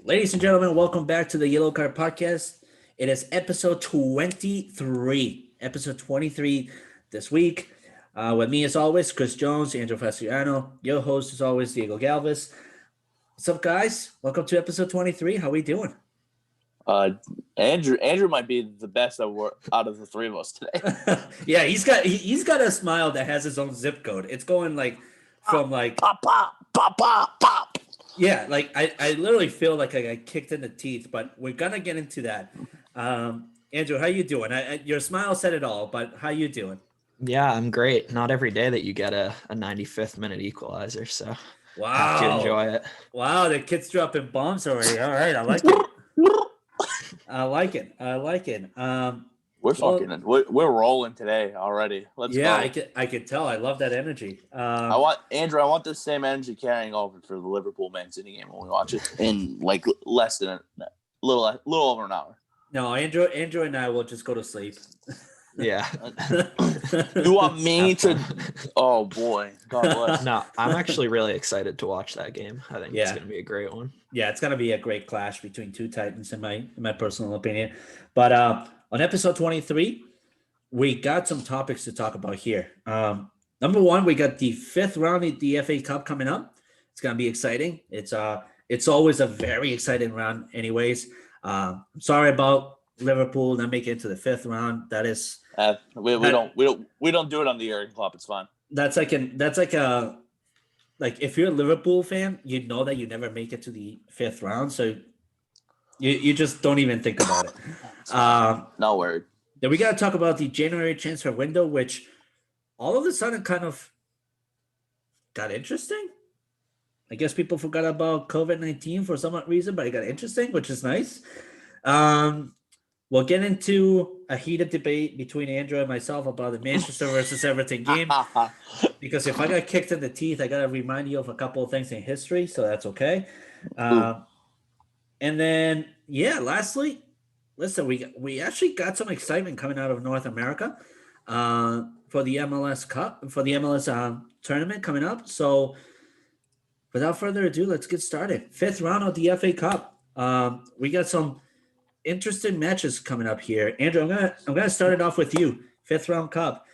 Ladies and gentlemen, welcome back to the Yellow Card Podcast. It is episode 23. Episode 23 this week. With me, as always, Chris Jones, Andrew Faciano. Your host, as always, Diego Galvez. What's up, guys? Welcome to episode 23. How we doing? Andrew might be the best out of the three of us today. Yeah, he's got a smile that has his own zip code. It's going from pop, pop, pop, pop, pop. Yeah, I literally feel like I got kicked in the teeth, but we're gonna get into that. Andrew, how you doing? Your smile said it all, but how you doing? Yeah, I'm great. Not every day that you get a 95th minute equalizer, so have to enjoy it. Wow, the kid's dropping bombs already. All right, I like it. I like it. We're rolling today already. Let's go. I can tell. I love that energy. I want the same energy carrying over for the Liverpool Man City game when we watch it in like less than a little over an hour. No, Andrew and I will just go to sleep. Yeah. You want me to? Oh boy, God bless. No, I'm actually really excited to watch that game. I think it's going to be a great one. Yeah, it's going to be a great clash between two Titans, in my personal opinion. But on episode 23, we got some topics to talk about here. Number one, we got the fifth round of the FA Cup coming up. It's going to be exciting. It's always a very exciting round, anyways. Sorry about Liverpool not making it to the fifth round. That is we don't do it on the Jurgen Klopp. It's fine. That's like if you're a Liverpool fan, you know that you never make it to the fifth round, so you just don't even think about it. No word. Then we got to talk about the January transfer window, which all of a sudden kind of got interesting. I guess people forgot about COVID-19 for some reason, but it got interesting, which is nice. We'll get into a heated debate between Andrew and myself about the Manchester versus Everton game. Because if I got kicked in the teeth, I got to remind you of a couple of things in history, so that's okay. And then, lastly, listen, we actually got some excitement coming out of North America for the MLS Cup, for the MLS tournament coming up. So without further ado, let's get started. Fifth round of the FA Cup. We got some interesting matches coming up here. Andrew, I'm gonna start it off with you. Fifth round cup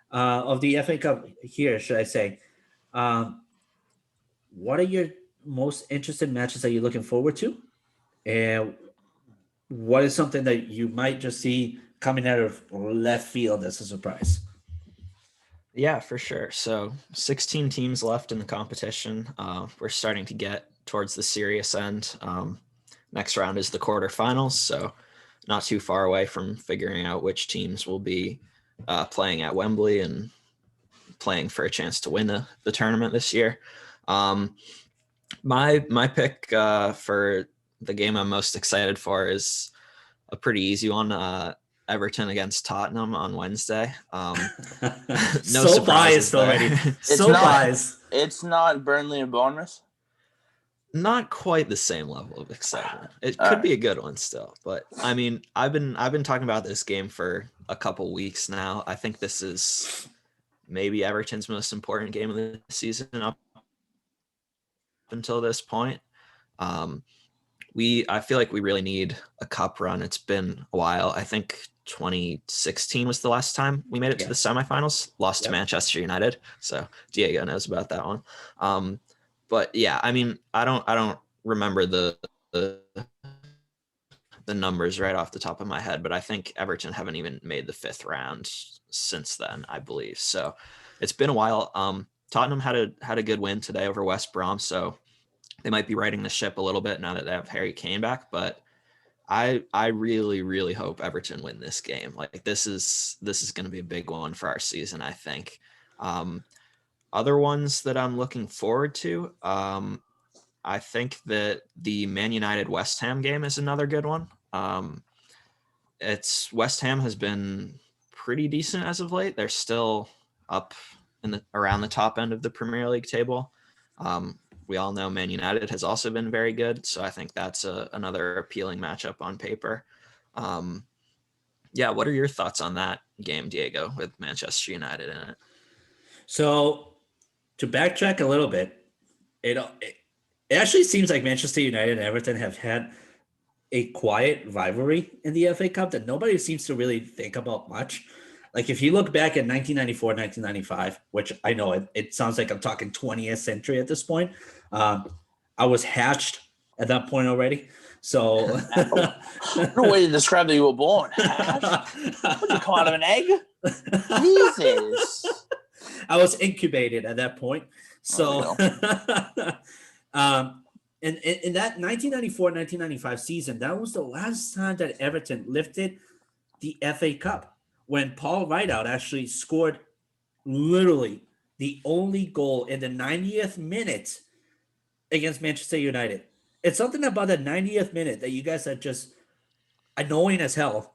of the FA Cup here, should I say. What are your most interesting matches that you're looking forward to? And what is something that you might just see coming out of left field as a surprise? Yeah, for sure. So 16 teams left in the competition. We're starting to get towards the serious end. Next round is the quarterfinals, so not too far away from figuring out which teams will be playing at Wembley and playing for a chance to win the tournament this year. My pick for the game I'm most excited for is a pretty easy one. Everton against Tottenham on Wednesday. No so biased already. Biased. It's not Burnley and Bournemouth. Not quite the same level of excitement. It could be a good one still, but I mean, I've been talking about this game for a couple weeks now. I think this is maybe Everton's most important game of the season up until this point. I feel like we really need a cup run. It's been a while. I think 2016 was the last time we made it to the semifinals. Lost to Manchester United. So Diego knows about that one. But yeah, I mean, I don't remember the numbers right off the top of my head, but I think Everton haven't even made the fifth round since then, I believe. So it's been a while. Tottenham had a good win today over West Brom, so they might be riding the ship a little bit now that they have Harry Kane back. But I really, really hope Everton win this game. Like this is going to be a big one for our season, I think. Other ones that I'm looking forward to, I think that the Man United West Ham game is another good one. It's West Ham has been pretty decent as of late. They're still up around the top end of the Premier League table. We all know Man United has also been very good, so I think that's another appealing matchup on paper. What are your thoughts on that game, Diego, with Manchester United in it? So to backtrack a little bit, It actually seems like Manchester United and Everton have had a quiet rivalry in the FA Cup that nobody seems to really think about much. Like if you look back at 1994, 1995, which I know it sounds like I'm talking 20th century at this point. I was hatched at that point already. So What a way to describe that you were born. Hash? Would you come out of an egg? Jesus. I was incubated at that point. So in that 1994-1995 season, that was the last time that Everton lifted the FA Cup when Paul Rideout actually scored literally the only goal in the 90th minute against Manchester United. It's something about the 90th minute that you guys are just annoying as hell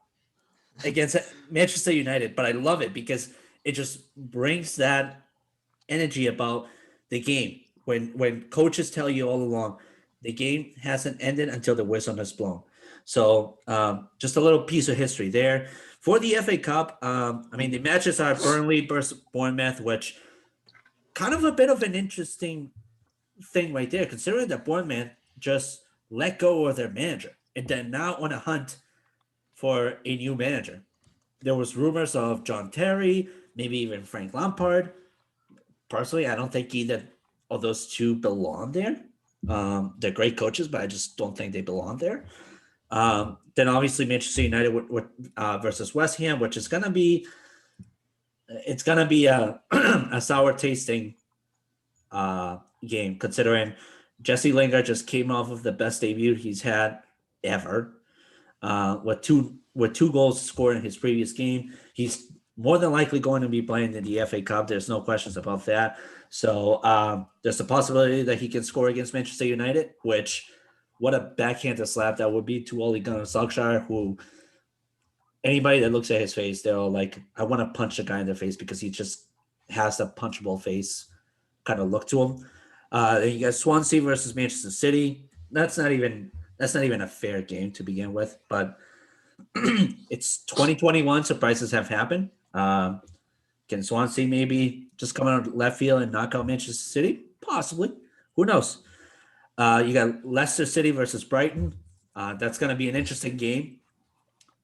against Manchester United, but I love it because it just brings that energy about the game. When coaches tell you all along, the game hasn't ended until the whistle is blown. So just a little piece of history there. For the FA Cup, I mean, the matches are Burnley versus Bournemouth, which kind of a bit of an interesting thing right there, considering that Bournemouth just let go of their manager and they're now on a hunt for a new manager. There was rumors of John Terry, maybe even Frank Lampard. Personally, I don't think either of those two belong there. They're great coaches, but I just don't think they belong there. Then obviously Manchester United versus West Ham, which is gonna be a, a sour tasting game, considering Jesse Lingard just came off of the best debut he's had ever, with two goals scored in his previous game. He's more than likely going to be playing in the FA Cup. There's no questions about that. So there's a possibility that he can score against Manchester United, which what a backhanded slap that would be to Ole Gunnar Solskjaer, who anybody that looks at his face, they're all like, I want to punch the guy in the face because he just has a punchable face kind of look to him. Then you got Swansea versus Manchester City. That's not even a fair game to begin with, but it's 2021, so prices have happened. Can Swansea maybe just come out of left field and knock out Manchester City? Possibly. Who knows? You got Leicester City versus Brighton. That's going to be an interesting game.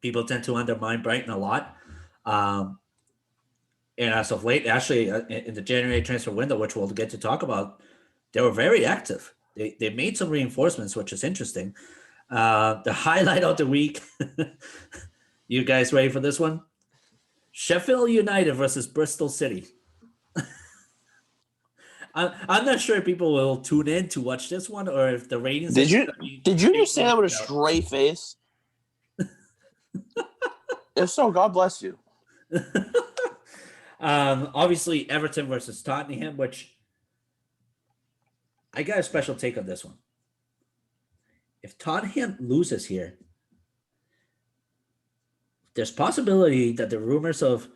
People tend to undermine Brighton a lot. And as of late, actually, in the January transfer window, which we'll get to talk about, they were very active. They made some reinforcements, which is interesting. The highlight of the week, you guys ready for this one? Sheffield United versus Bristol City. I'm not sure if people will tune in to watch this one or if the ratings. Did you just say that with a straight face? If so, God bless you. Obviously, Everton versus Tottenham, which I got a special take on this one. If Tottenham loses here, there's possibility that the rumors of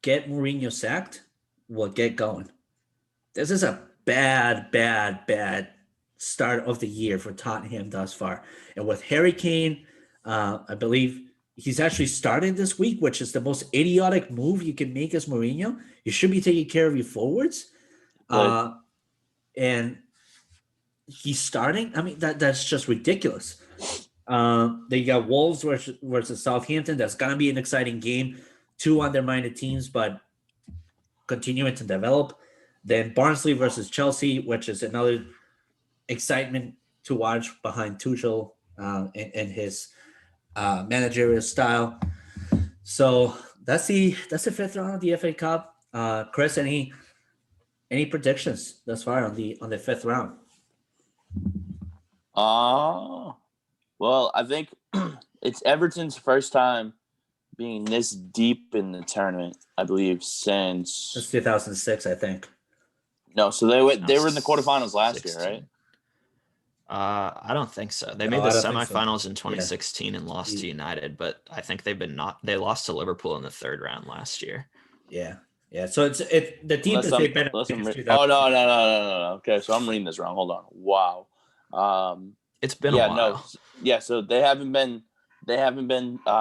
get Mourinho sacked will get going. This is a bad start of the year for Tottenham thus far. And with Harry Kane, I believe he's actually starting this week, which is the most idiotic move you can make as Mourinho. You should be taking care of your forwards. Right. And he's starting. I mean, that's just ridiculous. Then you got Wolves versus Southampton. That's going to be an exciting game. Two undermined teams, but continuing to develop. Then Barnsley versus Chelsea, which is another excitement to watch behind Tuchel and his managerial style. So that's the fifth round of the FA Cup. Chris, any predictions thus far on the fifth round? Well, I think it's Everton's first time being this deep in the tournament, I believe, since 2006, I think. No, so they were in the quarterfinals last 16. Year, right? I don't think so. They made the semifinals in 2016 and lost to United, but I think they lost to Liverpool in the third round last year. Yeah. So it's the team that they've been. Oh no. Okay, so I'm reading this wrong. Hold on. Wow. It's been a while. So they haven't been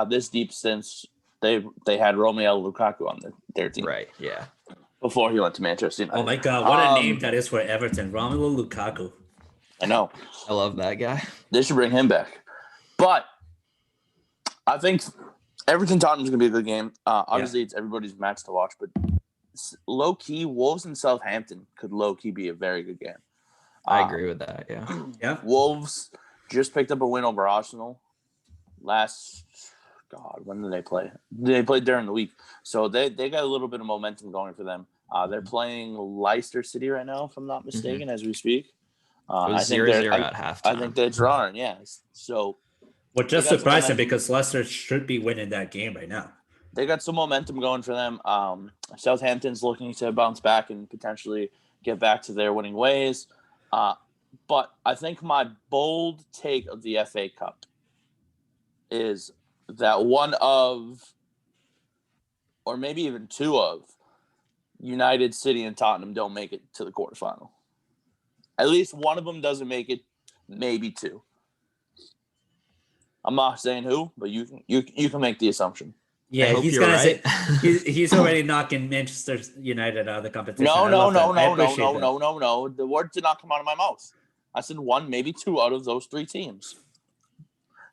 this deep since they had Romelu Lukaku on their team. Right. Yeah. Before he went to Manchester United. Oh my God! What a name that is for Everton, Romelu Lukaku. I know. I love that guy. They should bring him back. But I think Everton Tottenham's going to be a good game. Obviously, it's everybody's match to watch, but low-key, Wolves and Southampton could low-key be a very good game. I agree with that, yeah. Yeah. Wolves just picked up a win over Arsenal when did they play? They played during the week. So they got a little bit of momentum going for them. They're playing Leicester City right now, if I'm not mistaken, as we speak. It was 0-0 at halftime. I think they're drawing, yeah. So What just surprised me because Leicester should be winning that game right now. They got some momentum going for them. Southampton's looking to bounce back and potentially get back to their winning ways. But I think my bold take of the FA Cup is that one of, or maybe even two of, United, City, and Tottenham don't make it to the quarterfinal. At least one of them doesn't make it, maybe two. I'm not saying who, but you can make the assumption. Yeah, he's gonna say he's already knocking Manchester United out of the competition. No. The word did not come out of my mouth. I said one, maybe two out of those three teams.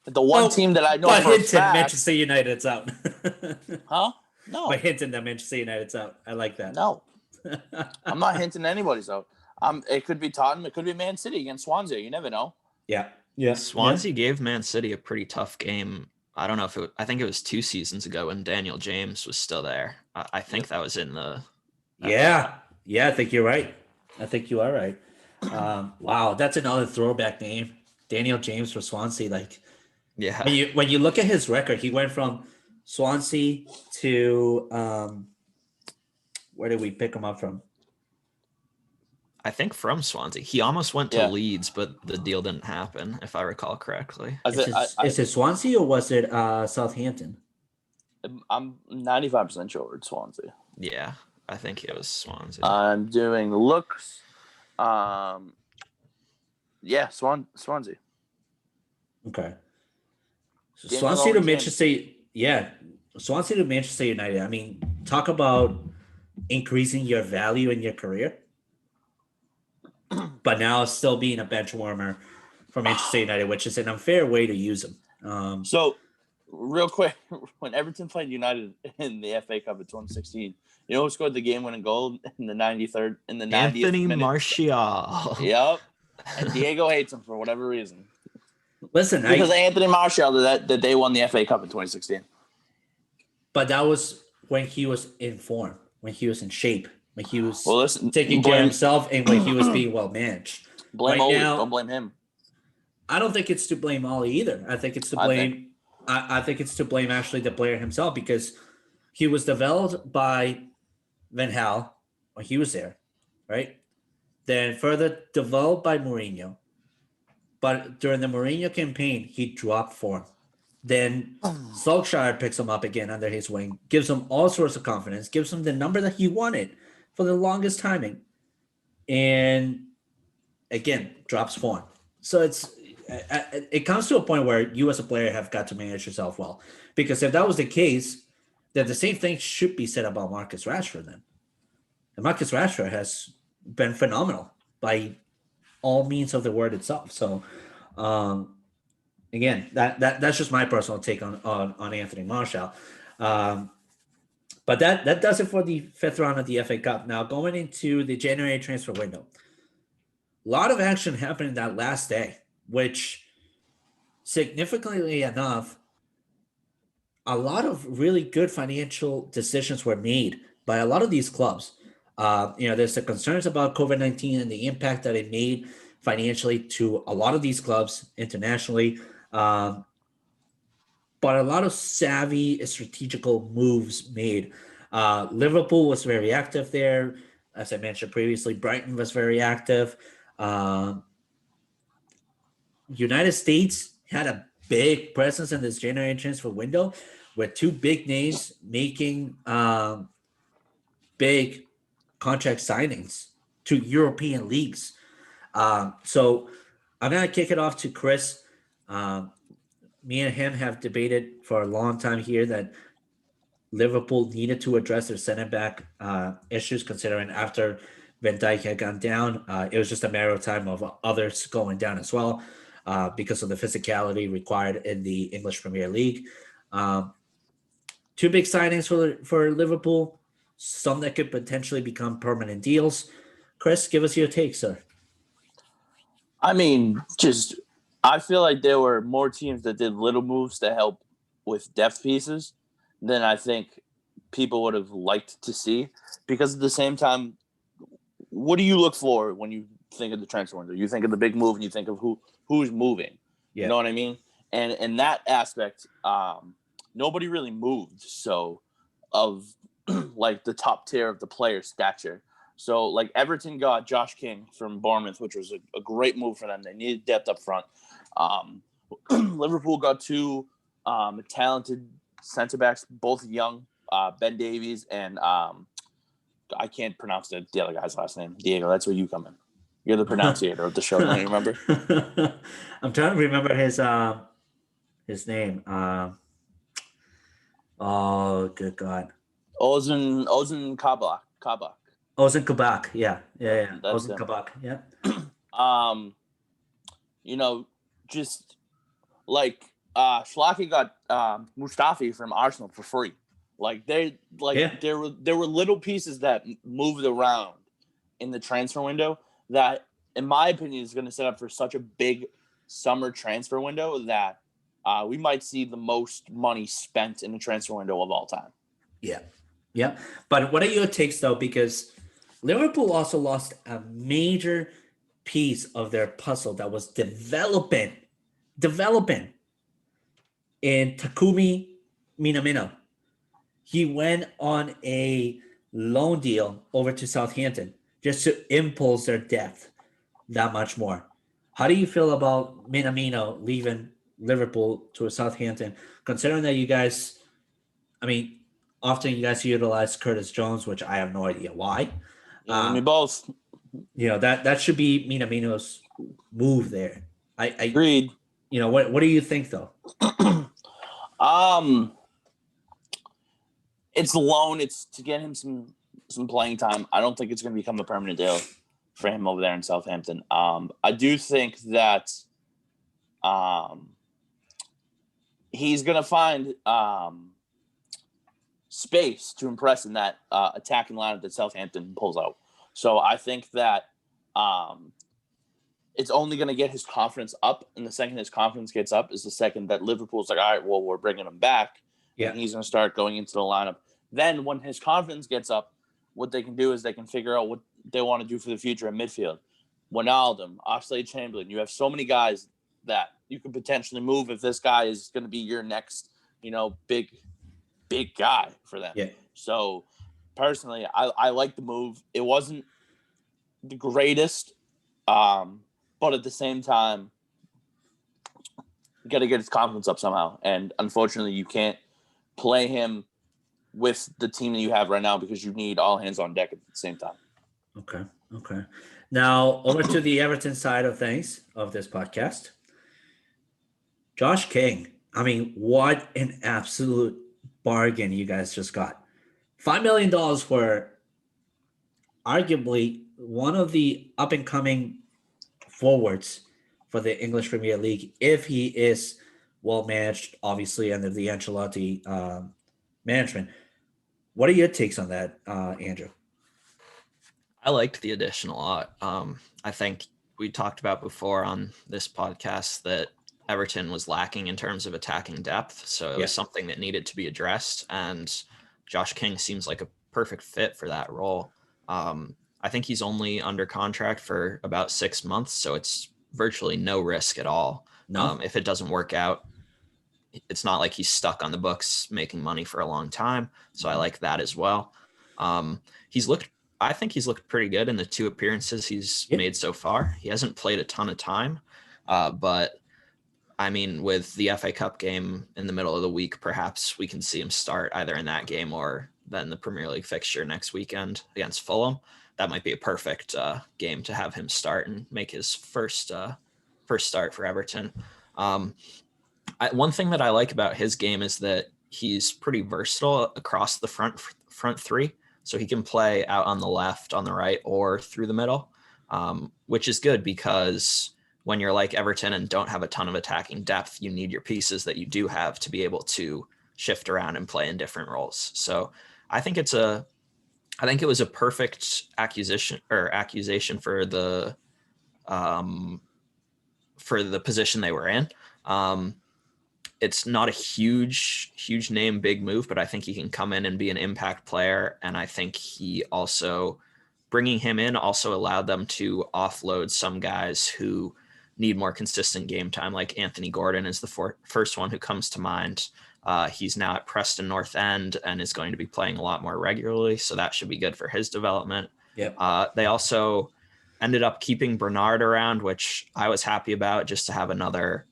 The one team that I know but for a hinting fact, Manchester United's out. Huh? No. By hinting that Manchester United's out. I like that. No. I'm not hinting anybody's out. It could be Tottenham. It could be Man City against Swansea. You never know. Yeah. Swansea gave Man City a pretty tough game. I don't know if I think it was 2 seasons ago when Daniel James was still there. I think that was in the. Yeah, I think you're right. I think you are right. Wow, that's another throwback name, Daniel James for Swansea. Like, yeah, when you look at his record, he went from Swansea to where did we pick him up from? I think from Swansea. He almost went to Leeds, but the deal didn't happen, if I recall correctly. Is it Swansea or was it Southampton? I'm 95% sure it's Swansea. Yeah, I think it was Swansea. I'm doing looks. Swansea. Okay. So Swansea to Manchester. Yeah, Swansea to Manchester United. I mean, talk about increasing your value in your career. But now still being a bench warmer for Manchester United, which is an unfair way to use him. So, real quick, when Everton played United in the FA Cup in 2016, you know who scored the game-winning goal in the 93rd in the 90th Anthony minute? Martial. Yep. And Diego hates him for whatever reason. Listen, because Anthony Martial that they won the FA Cup in 2016. But that was when he was in form, when he was in shape. When he was taking care of himself and when he was being well managed. Blame Oli. Don't blame him. I don't think it's to blame Oli either. I think it's to blame. I think it's to blame actually the player himself because he was developed by Van Gaal when he was there, right? Then further developed by Mourinho. But during the Mourinho campaign, he dropped form. Then Solskjaer picks him up again under his wing, gives him all sorts of confidence, gives him the number that he wanted for the longest timing, and again drops form. So it comes to a point where you as a player have got to manage yourself well, because if that was the case, then the same thing should be said about Marcus Rashford. Then, and Marcus Rashford has been phenomenal by all means of the word itself. So, again, that's just my personal take on Anthony Martial. But that does it for the 5th round of the FA Cup. Now, going into the January transfer window, a lot of action happened that last day, which significantly enough, a lot of really good financial decisions were made by a lot of these clubs. There's the concerns about COVID-19 and the impact that it made financially to a lot of these clubs internationally. But a lot of savvy strategical moves made. Liverpool was very active there. As I mentioned previously, Brighton was very active. United States had a big presence in this January transfer window with 2 big names making big contract signings to European leagues. So I'm going to kick it off to Chris. Me and him have debated for a long time here that Liverpool needed to address their center back issues, considering after Van Dijk had gone down. It was just a matter of time of others going down as well because of the physicality required in the English Premier League. Um, Two big signings for Liverpool, some that could potentially become permanent deals. Chris, give us your take, sir. I mean, just I feel like there were more teams that did little moves to help with depth pieces than I think people would have liked to see. Because at the same time, what do you look for when you think of the transfer window? You think of the big move and you think of who's moving. Yeah. You know what I mean? And in that aspect, nobody really moved. So of like the top tier of the player stature. So like Everton got Josh King from Bournemouth, which was a great move for them. They needed depth up front. Liverpool got two talented center backs, both young, Ben Davies and I can't pronounce the other guy's last name. Diego, that's where you come in. You're the pronunciator of the show, don't you remember? I'm trying to remember his name. Oh, good God. Ozan Kabak. Ozan Kabak. Yeah. That's Ozan him. Kabak. Yeah. You know, just like Schlakke got Mustafi from Arsenal for free. Like there were little pieces that moved around in the transfer window that, in my opinion, is going to set up for such a big summer transfer window that we might see the most money spent in the transfer window of all time. Yeah. But what are your takes though? Because Liverpool also lost a major piece of their puzzle that was developing in Takumi Minamino. He went on a loan deal over to Southampton just to impulse their depth that much more. How do you feel about Minamino leaving Liverpool to a Southampton, considering that you guys, I mean, often you guys utilize Curtis Jones, which I have no idea why. Me both. That should be Minamino's move there. I agreed. What do you think though? It's a loan. It's to get him some playing time. I don't think it's going to become a permanent deal for him over there in Southampton. I do think that he's going to find space to impress in that attacking lineup that Southampton pulls out. So I think that it's only going to get his confidence up. And the second his confidence gets up is the second that Liverpool's like, all right, well, we're bringing him back. Yeah. And he's going to start going into the lineup. Then when his confidence gets up, what they can do is they can figure out what they want to do for the future in midfield. Wijnaldum, Oxlade-Chamberlain, you have so many guys that you could potentially move if this guy is going to be your next, big guy for them. Yeah. So personally, I like the move. It wasn't the greatest, but at the same time, you got to get his confidence up somehow. And unfortunately, you can't play him with the team that you have right now because you need all hands on deck at the same time. Okay. Now, over to the Everton side of things of this podcast. Josh King. I mean, what an absolute bargain you guys just got. $5 million for arguably one of the up-and-coming forwards for the English Premier League, if he is well-managed, obviously, under the Ancelotti management. What are your takes on that, Andrew? I liked the addition a lot. I think we talked about before on this podcast that Everton was lacking in terms of attacking depth. So it was something that needed to be addressed. And Josh King seems like a perfect fit for that role. I think he's only under contract for about 6 months. So it's virtually no risk at all. No. If it doesn't work out, it's not like he's stuck on the books making money for a long time. So I like that as well. I think he's looked pretty good in the 2 appearances he's made so far. He hasn't played a ton of time, but I mean, with the FA Cup game in the middle of the week, perhaps we can see him start either in that game or then the Premier League fixture next weekend against Fulham. That might be a perfect game to have him start and make his first start for Everton. One thing that I like about his game is that he's pretty versatile across the front 3. So he can play out on the left, on the right, or through the middle, which is good because when you're like Everton and don't have a ton of attacking depth, you need your pieces that you do have to be able to shift around and play in different roles. So I think it was a perfect accusation for the position they were in. It's not a huge name, big move, but I think he can come in and be an impact player. And I think bringing him in also allowed them to offload some guys who need more consistent game time. Like Anthony Gordon is the first one who comes to mind. He's now at Preston North End and is going to be playing a lot more regularly. So that should be good for his development. Yep. They also ended up keeping Bernard around, which I was happy about, just to have another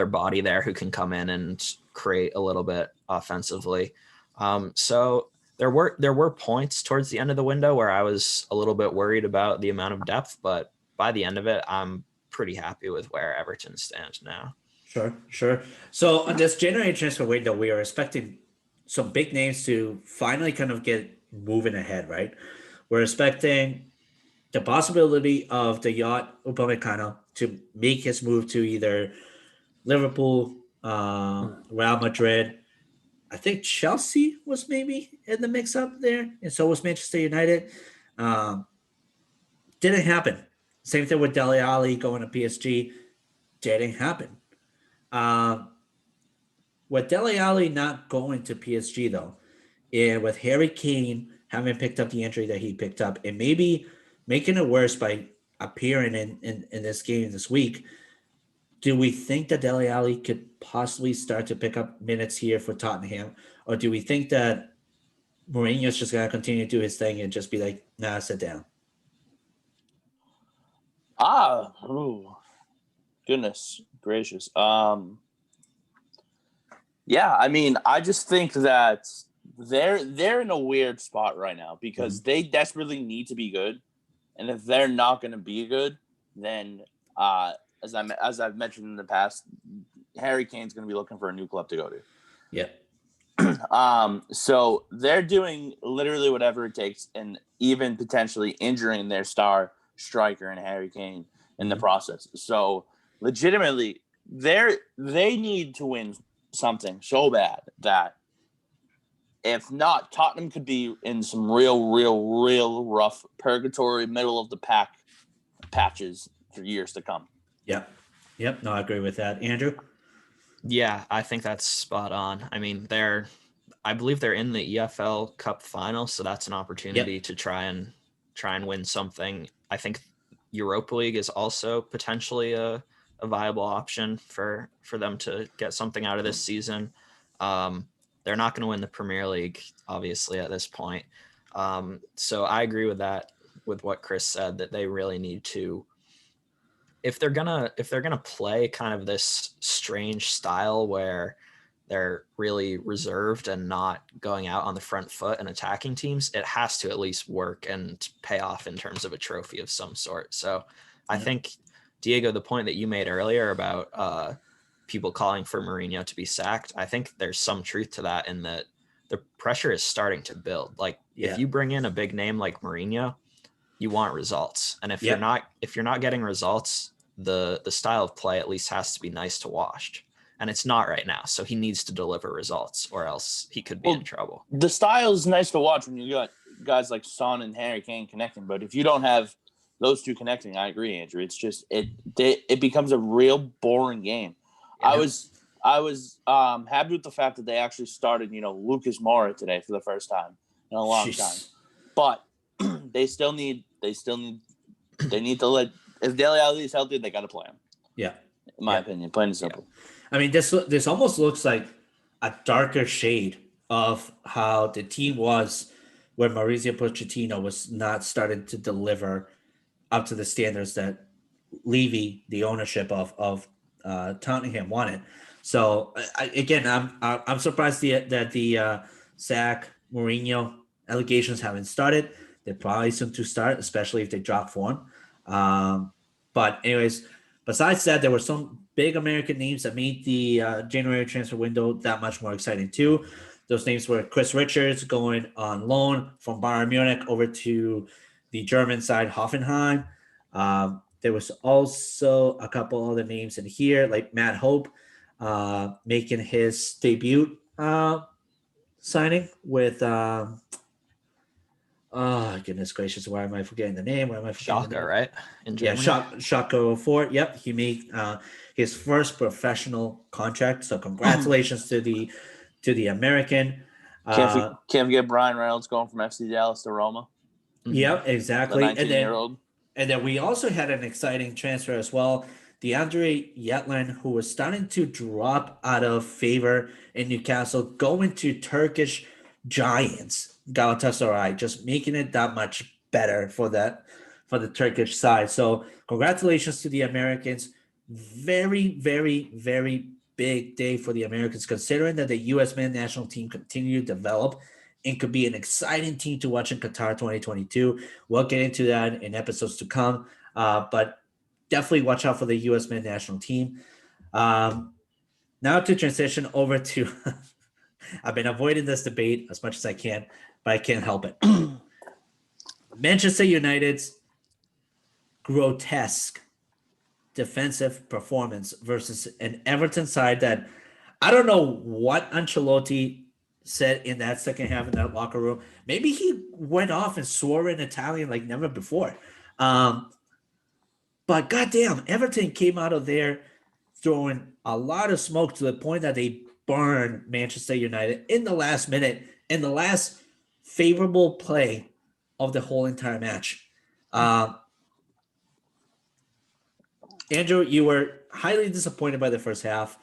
body there who can come in and create a little bit offensively. So there were points towards the end of the window where I was a little bit worried about the amount of depth, but by the end of it, I'm pretty happy with where Everton stands now. Sure. So on this January transfer window, we are expecting some big names to finally kind of get moving ahead, right? We're expecting the possibility of the Yacht Upamecano to make his move to either Liverpool, Real Madrid. I think Chelsea was maybe in the mix up there, and so was Manchester United. Um, didn't happen. Same thing with Dele Alli going to PSG. Didn't happen. Um, with Dele Alli not going to PSG though, and with Harry Kane having picked up the injury that he picked up, and maybe making it worse by appearing in this game this week, do we think that Dele Alli could possibly start to pick up minutes here for Tottenham, or do we think that Mourinho's just gonna continue to do his thing and just be like, "Nah, sit down"? Goodness gracious. Yeah, I mean, I just think that they're in a weird spot right now because they desperately need to be good, and if they're not going to be good, then as I've mentioned in the past, Harry Kane's going to be looking for a new club to go to. Yeah. So they're doing literally whatever it takes, and even potentially injuring their star striker and Harry Kane in the process. So legitimately, they need to win something so bad that if not, Tottenham could be in some real rough purgatory, middle of the pack patches for years to come. Yep. No, I agree with that. Andrew? Yeah, I think that's spot on. I mean, I believe they're in the EFL Cup final, so that's an opportunity to try and win something. I think Europa League is also potentially a viable option for them to get something out of this season. They're not going to win the Premier League, obviously, at this point. So I agree with that, with what Chris said, that they really need to, if they're gonna play kind of this strange style where they're really reserved and not going out on the front foot and attacking teams, it has to at least work and pay off in terms of a trophy of some sort. So I think, Diego, the point that you made earlier about people calling for Mourinho to be sacked, I think there's some truth to that, in that the pressure is starting to build. Like if you bring in a big name like Mourinho, you want results. And if you're not getting results, the style of play at least has to be nice to watch. And it's not right now. So he needs to deliver results, or else he could be in trouble. The style is nice to watch when you got guys like Son and Harry Kane connecting. But if you don't have those two connecting, I agree, Andrew. It's just it becomes a real boring game. Yeah. I was happy with the fact that they actually started, Lucas Moura today for the first time in a long time. But they need to let, if Dele Alli is healthy, they got to play him. Yeah. In my opinion, plain and simple. I mean, this almost looks like a darker shade of how the team was when Mauricio Pochettino was not starting to deliver up to the standards that Levy, the ownership of Tottenham, wanted. So I'm surprised that the Zach Mourinho allegations haven't started. They're probably soon to start, especially if they drop form. But anyways, besides that, there were some big American names that made the January transfer window that much more exciting too. Those names were Chris Richards going on loan from Bayern Munich over to the German side, Hoffenheim. There was also a couple other names in here, like Matt Hope making his debut signing with oh goodness gracious, why am I forgetting the name? Why am I forgetting the Schalke, name? right? In Yeah, Germany. Schalke 04. Yep, he made his first professional contract. So congratulations to the American. Can't forget Brian Reynolds going from FC Dallas to Roma. Yep, The exactly. 19-year-old. And then we also had an exciting transfer as well. DeAndre Yetland, who was starting to drop out of favor in Newcastle, going to Turkish giants, Galatasaray, just making it that much better for the Turkish side. So congratulations to the Americans. Very, very, very big day for the Americans, considering that the U.S. men's national team continue to develop and could be an exciting team to watch in Qatar 2022. We'll get into that in episodes to come, but definitely watch out for the U.S. men's national team. Now to transition over to, I've been avoiding this debate as much as I can, but I can't help it. Manchester United's grotesque defensive performance versus an Everton side that I don't know what Ancelotti said in that second half in that locker room. Maybe he went off and swore in Italian like never before. But goddamn, Everton came out of there throwing a lot of smoke to the point that they burned Manchester United in the last minute, in the last favorable play of the whole entire match. Andrew, you were highly disappointed by the first half.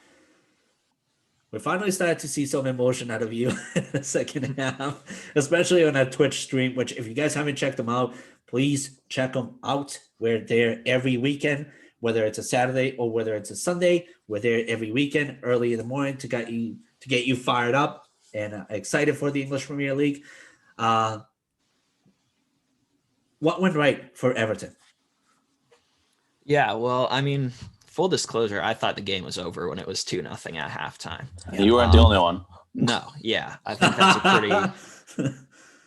We finally started to see some emotion out of you in the second half, especially on our Twitch stream, which if you guys haven't checked them out, please check them out. We're there every weekend, whether it's a Saturday or whether it's a Sunday. We're there every weekend, early in the morning to get you fired up and excited for the English Premier League. What went right for Everton? Yeah, well, I mean, full disclosure, I thought the game was over when it was 2-0 at halftime. Yeah. You weren't the only one. No, yeah. I think that's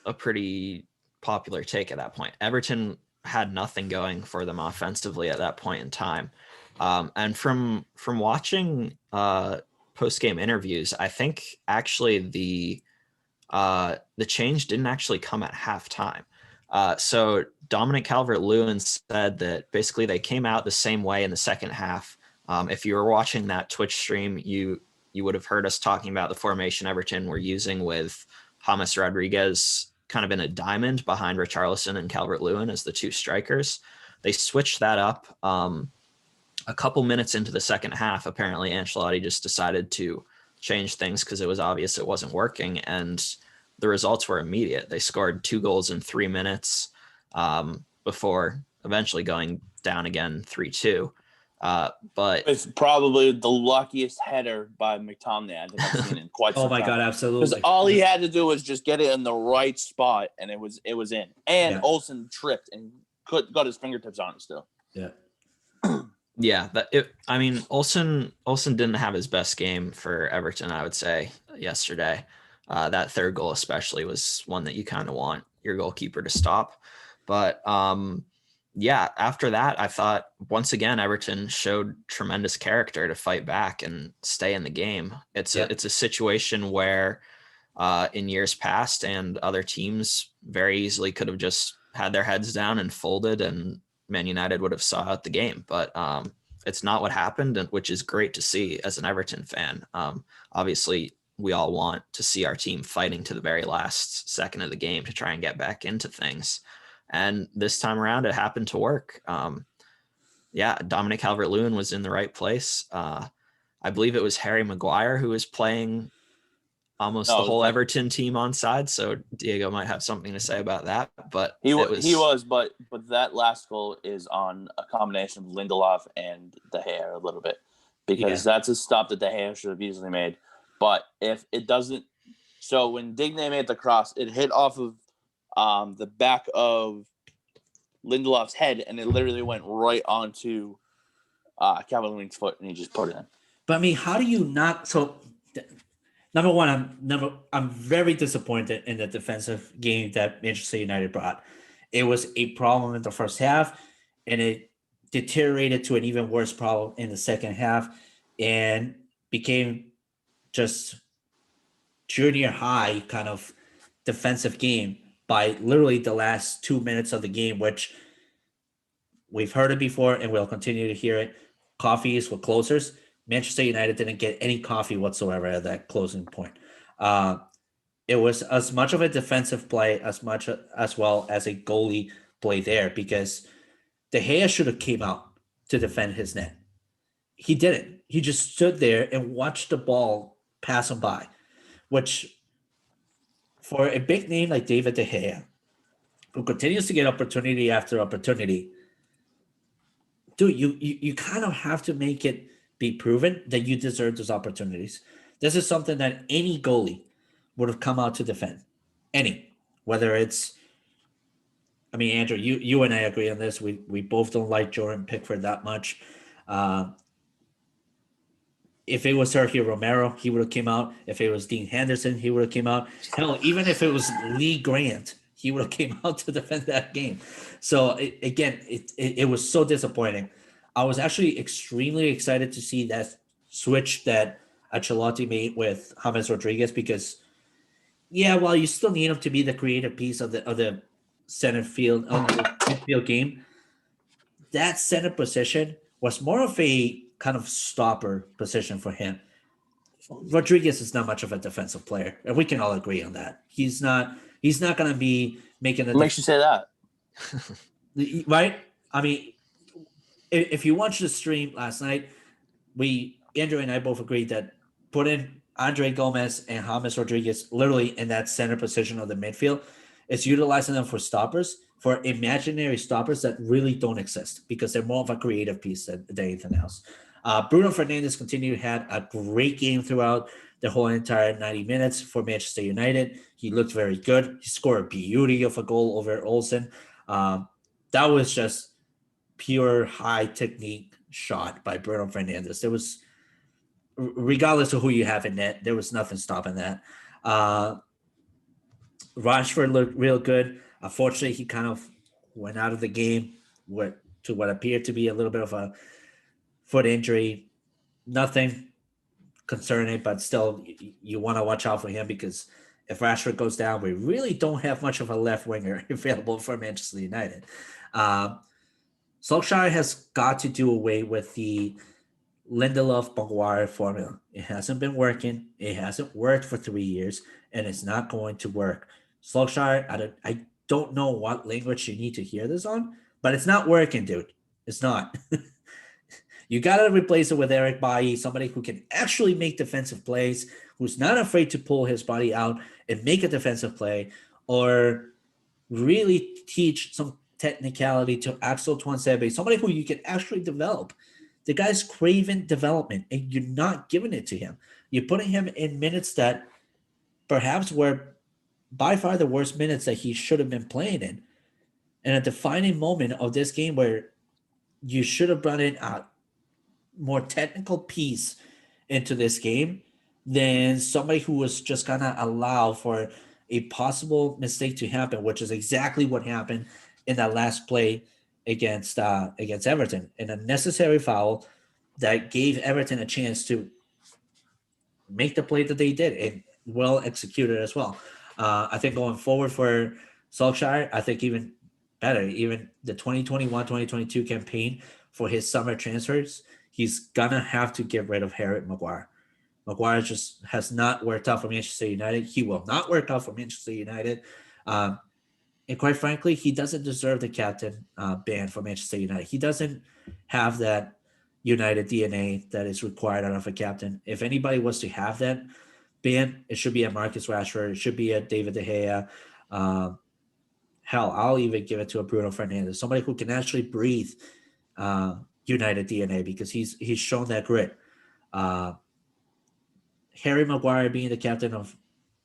a pretty popular take at that point. Everton had nothing going for them offensively at that point in time. And from watching post-game interviews, I think actually the change didn't actually come at halftime. So Dominic Calvert-Lewin said that basically they came out the same way in the second half. If you were watching that Twitch stream, you would have heard us talking about the formation Everton were using with James Rodriguez kind of in a diamond behind Richarlison and Calvert-Lewin as the two strikers. They switched that up a couple minutes into the second half. Apparently, Ancelotti just decided to change things because it was obvious it wasn't working, and the results were immediate. They scored 2 goals in 3 minutes before eventually going down again 3-2. But it's probably the luckiest header by McTominay I think I've seen in quite some time. Oh my God, absolutely. Because all he had to do was just get it in the right spot, and it was in. And Olsen tripped and got his fingertips on it still. Yeah. Yeah, Olsen didn't have his best game for Everton, I would say, yesterday. That third goal especially was one that you kind of want your goalkeeper to stop. But yeah, after that, I thought once again Everton showed tremendous character to fight back and stay in the game. It's a situation where in years past and other teams very easily could have just had their heads down and folded, and Man United would have saw out the game. But it's not what happened, which is great to see as an Everton fan. Obviously, we all want to see our team fighting to the very last second of the game to try and get back into things. And this time around, it happened to work. Dominic Calvert-Lewin was in the right place. I believe it was Harry Maguire who was playing almost the whole Everton team on side. So Diego might have something to say about that. But he was, but that last goal is on a combination of Lindelof and De Gea a little bit, because that's a stop that De Gea should have easily made. But if it doesn't, so when Digne made the cross, it hit off of the back of Lindelof's head, and it literally went right onto Calvert-Lewin's foot, and he just put it in. But I mean, how do you not? So Number one, I'm very disappointed in the defensive game that Manchester United brought. It was a problem in the first half, and it deteriorated to an even worse problem in the second half, and became just junior high kind of defensive game by literally the last 2 minutes of the game, which we've heard it before and we'll continue to hear it. Coffees with closers. Manchester United didn't get any coffee whatsoever at that closing point. Uh, it was as much of a defensive play as well as a goalie play there, because De Gea should have came out to defend his net. He didn't. He just stood there and watched the ball pass him by, which for a big name like David De Gea, who continues to get opportunity after opportunity, dude, you kind of have to make it be proven that you deserve those opportunities. This is something that any goalie would have come out to defend. Any, whether it's, I mean, Andrew, you and I agree on this. We both don't like Jordan Pickford that much. Uh, if it was Sergio Romero, he would have came out. If it was Dean Henderson, he would have came out. Hell, even if it was Lee Grant, he would have came out to defend that game. So it was so disappointing. I was actually extremely excited to see that switch that Ancelotti made with James Rodriguez, because while you still need him to be the creative piece of the center field of the midfield game, that center position was more of a kind of stopper position for him. Rodriguez is not much of a defensive player, and we can all agree on that. He's not going to be making the. What makes you say that? Right? I mean, if you watched the stream last night, Andrew and I both agreed that put in Andre Gomez and James Rodriguez literally in that center position of the midfield. It's utilizing them for stoppers, for imaginary stoppers that really don't exist, because they're more of a creative piece than anything else. Bruno Fernandes continued had a great game throughout the whole entire 90 minutes for Manchester United. He looked very good. He scored a beauty of a goal over Olsen. That was just pure high technique shot by Bruno Fernandes. There was, regardless of who you have in net, there was nothing stopping that. Rashford looked real good. Unfortunately, he kind of went out of the game to what appeared to be a little bit of a foot injury. Nothing concerning, but still, you want to watch out for him, because if Rashford goes down, we really don't have much of a left winger available for Manchester United. Solskjaer has got to do away with the Lindelof Maguire formula. It hasn't been working. It hasn't worked for 3 years, and it's not going to work. Solskjaer, I don't know what language you need to hear this on, but it's not working, dude. It's not. You got to replace it with Eric Bailly, somebody who can actually make defensive plays, who's not afraid to pull his body out and make a defensive play, or really teach some technicality to Axel Tuanzebe, somebody who you can actually develop. The guy's craving development, and you're not giving it to him. You're putting him in minutes that perhaps were by far the worst minutes that he should have been playing in. And a defining moment of this game where you should have brought in a more technical piece into this game than somebody who was just going to allow for a possible mistake to happen, which is exactly what happened in that last play against Everton, an unnecessary foul that gave Everton a chance to make the play that they did, and well executed as well. I think going forward for Solskjaer, I think even better, even the 2021-2022 campaign for his summer transfers, he's gonna have to get rid of Harry Maguire. Maguire just has not worked out for Manchester United. He will not work out for Manchester United. And quite frankly, he doesn't deserve the captain band for Manchester United. He doesn't have that United DNA that is required out of a captain. If anybody was to have that band, it should be a Marcus Rashford. It should be a David De Gea. Hell, I'll even give it to a Bruno Fernandes, somebody who can actually breathe United DNA, because he's shown that grit. Harry Maguire being the captain of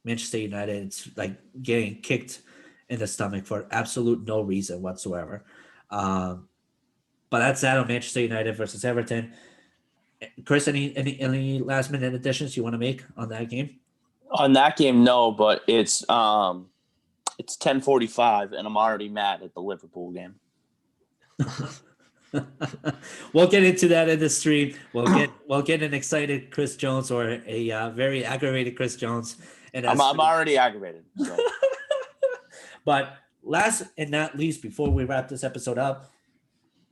Manchester United, it's like getting kicked in the stomach for absolute no reason whatsoever. But that's that on Manchester United versus Everton. Chris, any last minute additions you want to make on that game? On that game, no, but it's 10:45, and I'm already mad at the Liverpool game. We'll get into that in the stream. We'll get an excited Chris Jones or a very aggravated Chris Jones. And I'm already aggravated. So. But last and not least, before we wrap this episode up,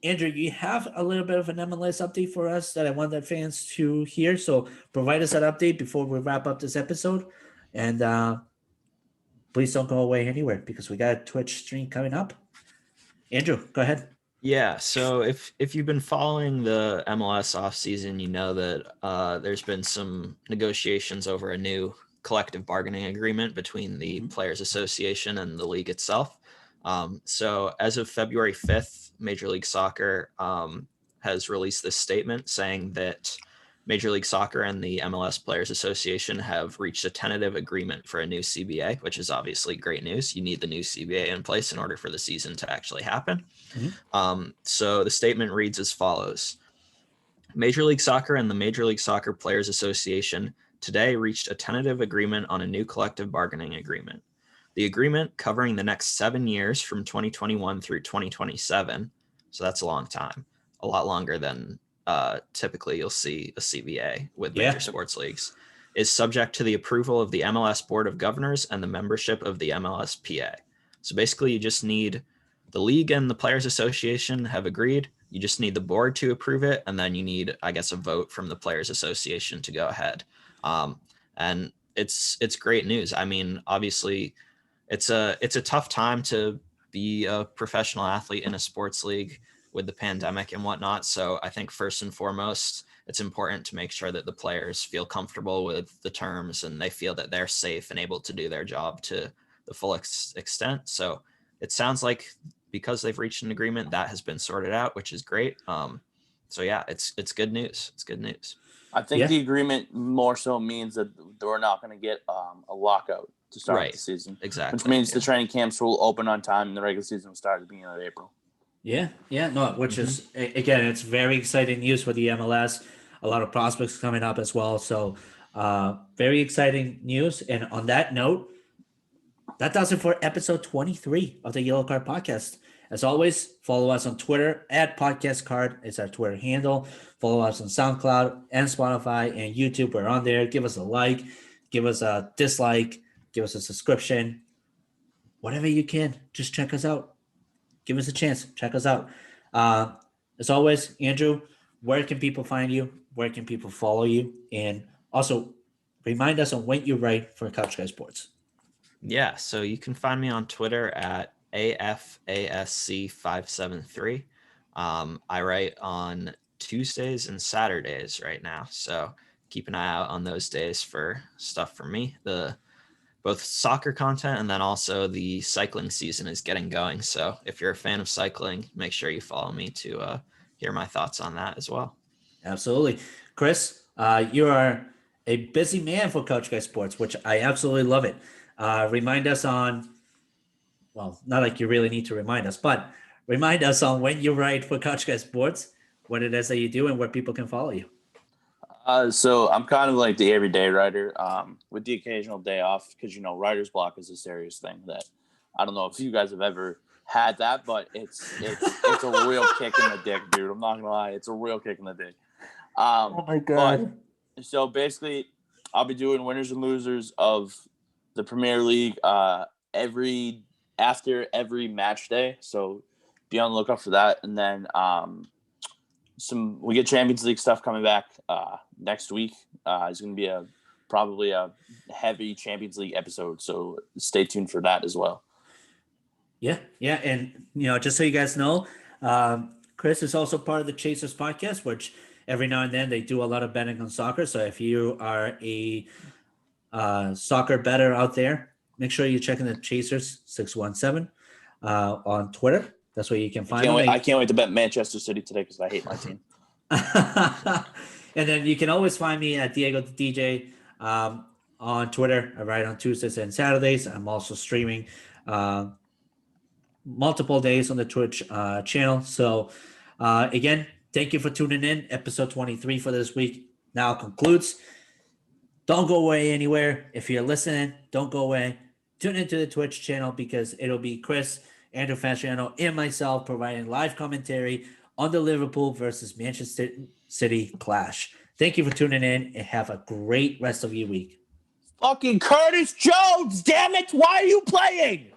Andrew, you have a little bit of an MLS update for us that I want the fans to hear. So provide us that update before we wrap up this episode. And please don't go away anywhere because we got a Twitch stream coming up. Andrew, go ahead. Yeah, so if you've been following the MLS offseason, you know that there's been some negotiations over a new collective bargaining agreement between the Players Association and the league itself. So as of February 5th, Major League Soccer has released this statement saying that Major League Soccer and the MLS Players Association have reached a tentative agreement for a new CBA, which is obviously great news. You need the new CBA in place in order for the season to actually happen. So the statement reads as follows. Major League Soccer and the Major League Soccer Players Association today reached a tentative agreement on a new collective bargaining agreement. The agreement, covering the next 7 years from 2021 through 2027, so that's a long time, a lot longer than typically you'll see a CBA with major sports leagues, is subject to the approval of the MLS Board of Governors and the membership of the MLSPA. So basically you just need the league and the Players Association have agreed. You just need the board to approve it. And then you need, I guess, a vote from the Players Association to go ahead. And it's great news. I mean, obviously it's a tough time to be a professional athlete in a sports league with the pandemic and whatnot. So I think first and foremost, it's important to make sure that the players feel comfortable with the terms and they feel that they're safe and able to do their job to the full extent. So it sounds like because they've reached an agreement that has been sorted out, which is great. So yeah, it's good news. It's good news. I think the agreement more so means that we're not going to get a lockout to start the season. Exactly. Which means the training camps will open on time and the regular season will start at the beginning of April. Which is, again, it's very exciting news for the MLS. A lot of prospects coming up as well. So very exciting news. And on that note, that does it for episode 23 of the Yellow Card Podcast. As always, follow us on Twitter at Podcast Card. It's our Twitter handle. Follow us on SoundCloud and Spotify and YouTube. We're on there. Give us a like. Give us a dislike. Give us a subscription. Whatever you can. Just check us out. Give us a chance. Check us out. As always, Andrew, where can people find you? Where can people follow you? And also, remind us on when you write for Couch Guy Sports. Yeah, so you can find me on Twitter at AFASC573. I write on Tuesdays and Saturdays right now, so keep an eye out on those days for stuff from me. Both soccer content and then also the cycling season is getting going. So if you're a fan of cycling, make sure you follow me to hear my thoughts on that as well. Absolutely. Chris, you are a busy man for Couch Guy Sports, which I absolutely love it. Remind us on, well, not like you really need to remind us, but remind us on when you write for Couch Guy Sports, what it is that you do and where people can follow you. So I'm kind of like the everyday writer with the occasional day off because, writer's block is a serious thing that I don't know if you guys have ever had that, but it's a real kick in the dick, dude. I'm not going to lie. It's a real kick in the dick. Oh, my God. So basically, I'll be doing winners and losers of the Premier League after every match day. So be on the lookout for that. And then we get Champions League stuff coming back next week. It's going to be probably a heavy Champions League episode. So stay tuned for that as well. Yeah. And, just so you guys know, Chris is also part of the Chasers podcast, which every now and then they do a lot of betting on soccer. So if you are a soccer bettor out there, make sure you're checking the Chasers 617 on Twitter. That's where you can find them. I can't wait to bet Manchester City today because I hate my team. And then you can always find me at Diego the DJ on Twitter. I write on Tuesdays and Saturdays. I'm also streaming multiple days on the Twitch channel. So again, thank you for tuning in. Episode 23 for this week now concludes. Don't go away anywhere. If you're listening, don't go away. Tune into the Twitch channel because it'll be Chris, Andrew Fasciano, and myself providing live commentary on the Liverpool versus Manchester City clash. Thank you for tuning in and have a great rest of your week. Fucking Curtis Jones, damn it! Why are you playing?